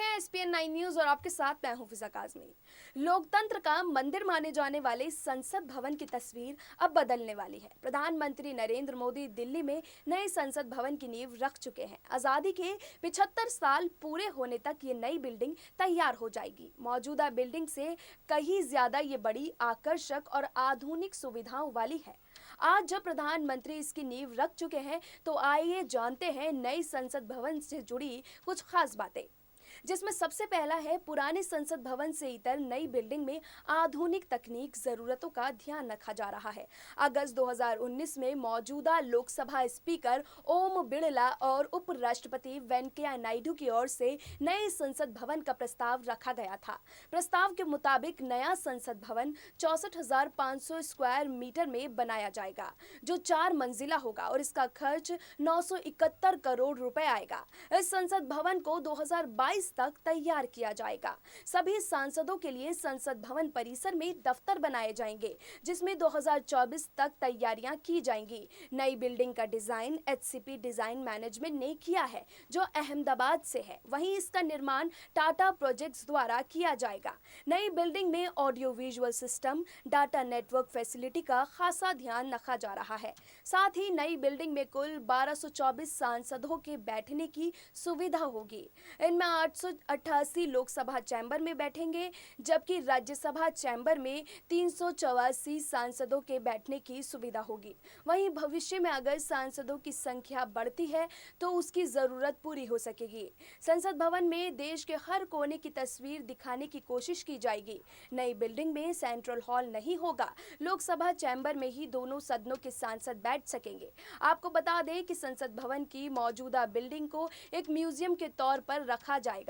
हैं ESPN 9 news और आपके साथ मैं हूं फिजा काज़मी। लोकतंत्र का मंदिर माने जाने वाले संसद भवन की तस्वीर अब बदलने वाली है। प्रधानमंत्री नरेंद्र मोदी दिल्ली में नए संसद भवन की नींव रख चुके हैं। आजादी के 75 साल पूरे होने तक ये नई बिल्डिंग तैयार हो जाएगी। मौजूदा बिल्डिंग से कहीं ज्यादा ये बड़ी, आकर्षक और आधुनिक सुविधाओं वाली है। आज जब प्रधानमंत्री इसकी नींव रख चुके हैं, तो आइए जानते हैं नई संसद भवन से जुड़ी कुछ खास बातें, जिसमें सबसे पहला है पुराने संसद भवन से इतर नई बिल्डिंग में आधुनिक तकनीक जरूरतों का ध्यान रखा जा रहा है। अगस्त 2019 में मौजूदा लोकसभा स्पीकर ओम बिड़ला और उपराष्ट्रपति वेंकैया नायडू की ओर से नए संसद भवन का प्रस्ताव रखा गया था। प्रस्ताव के मुताबिक नया संसद भवन 64,500 स्क्वायर मीटर में बनाया जाएगा, जो 4 मंजिला होगा और इसका खर्च 971 करोड़ रुपए आएगा। इस संसद भवन को 2022 तक तैयार किया जाएगा। सभी सांसदों के लिए संसद भवन परिसर में दफ्तर बनाए जाएंगे, जिसमें 2024 तक तैयारियां की जाएंगी। नई बिल्डिंग का डिजाइन एचसीपी डिजाइन मैनेजमेंट ने किया है, जो अहमदाबाद से है। वहीं इसका निर्माण टाटा प्रोजेक्ट्स द्वारा किया जाएगा। नई बिल्डिंग में audio visual system, data network facility का खासा ध्यान रखा जा रहा है। साथ ही नई बिल्डिंग में कुल 1224 सांसदों के बैठने की सुविधा होगी। इनमें 888 लोकसभा चैम्बर में बैठेंगे, जबकि राज्यसभा चैम्बर में 384 सांसदों के बैठने की सुविधा होगी। वहीं भविष्य में अगर सांसदों की संख्या बढ़ती है, तो उसकी जरूरत पूरी हो सकेगी। संसद भवन में देश के हर कोने की तस्वीर दिखाने की कोशिश की जाएगी। नई बिल्डिंग में सेंट्रल हॉल नहीं होगा। लोकसभा चैम्बर में ही दोनों सदनों के सांसद बैठ सकेंगे। आपको बता दें कि संसद भवन की मौजूदा बिल्डिंग को एक म्यूजियम के तौर पर रखा जाएगा।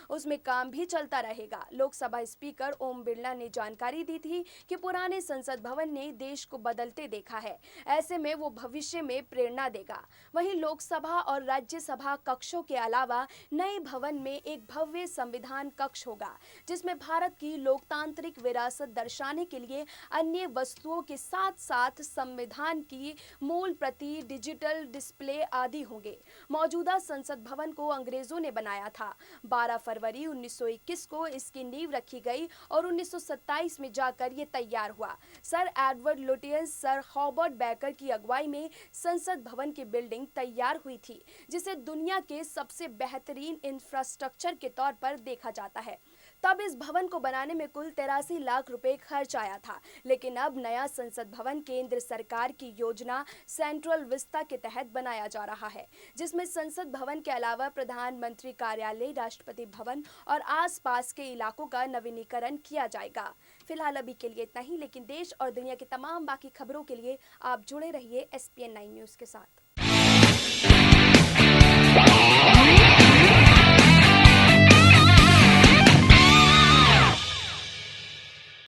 उसमें काम भी चलता रहेगा। लोकसभा स्पीकर ओम बिड़ला ने जानकारी दी थी कि पुराने संसद भवन ने देश को बदलते देखा है, ऐसे में वो भविष्य में प्रेरणा देगा। वहीं लोकसभा और राज्यसभा कक्षों के अलावा नए भवन में एक भव्य संविधान कक्ष होगा, जिसमें भारत की लोकतांत्रिक विरासत दर्शाने के लिए अन्य वस्तुओं के साथ साथ संविधान की मूल प्रति, डिजिटल डिस्प्ले आदि होंगे। मौजूदा संसद भवन को अंग्रेजों ने बनाया था। 12 फरवरी 1921 को इसकी नींव रखी गई और 1927 में जाकर ये तैयार हुआ। Sir Edward Lutyens, sir Hobart baker की अगुवाई में संसद भवन की बिल्डिंग तैयार हुई थी, जिसे दुनिया के सबसे बेहतरीन इंफ्रास्ट्रक्चर के तौर पर देखा जाता है। तब इस भवन को बनाने में कुल 83 लाख रुपए खर्च आया था, लेकिन अब नया संसद भवन केंद्र सरकार की योजना सेंट्रल विस्ता के तहत बनाया जा रहा है, जिसमें संसद भवन के अलावा प्रधानमंत्री कार्यालय, राष्ट्रपति भवन और आसपास के इलाकों का नवीनीकरण किया जाएगा। फिलहाल अभी के लिए इतना ही, लेकिन देश और दुनिया की तमाम बाकी खबरों के लिए आप जुड़े रहिए एसपीएन 9 न्यूज के साथ।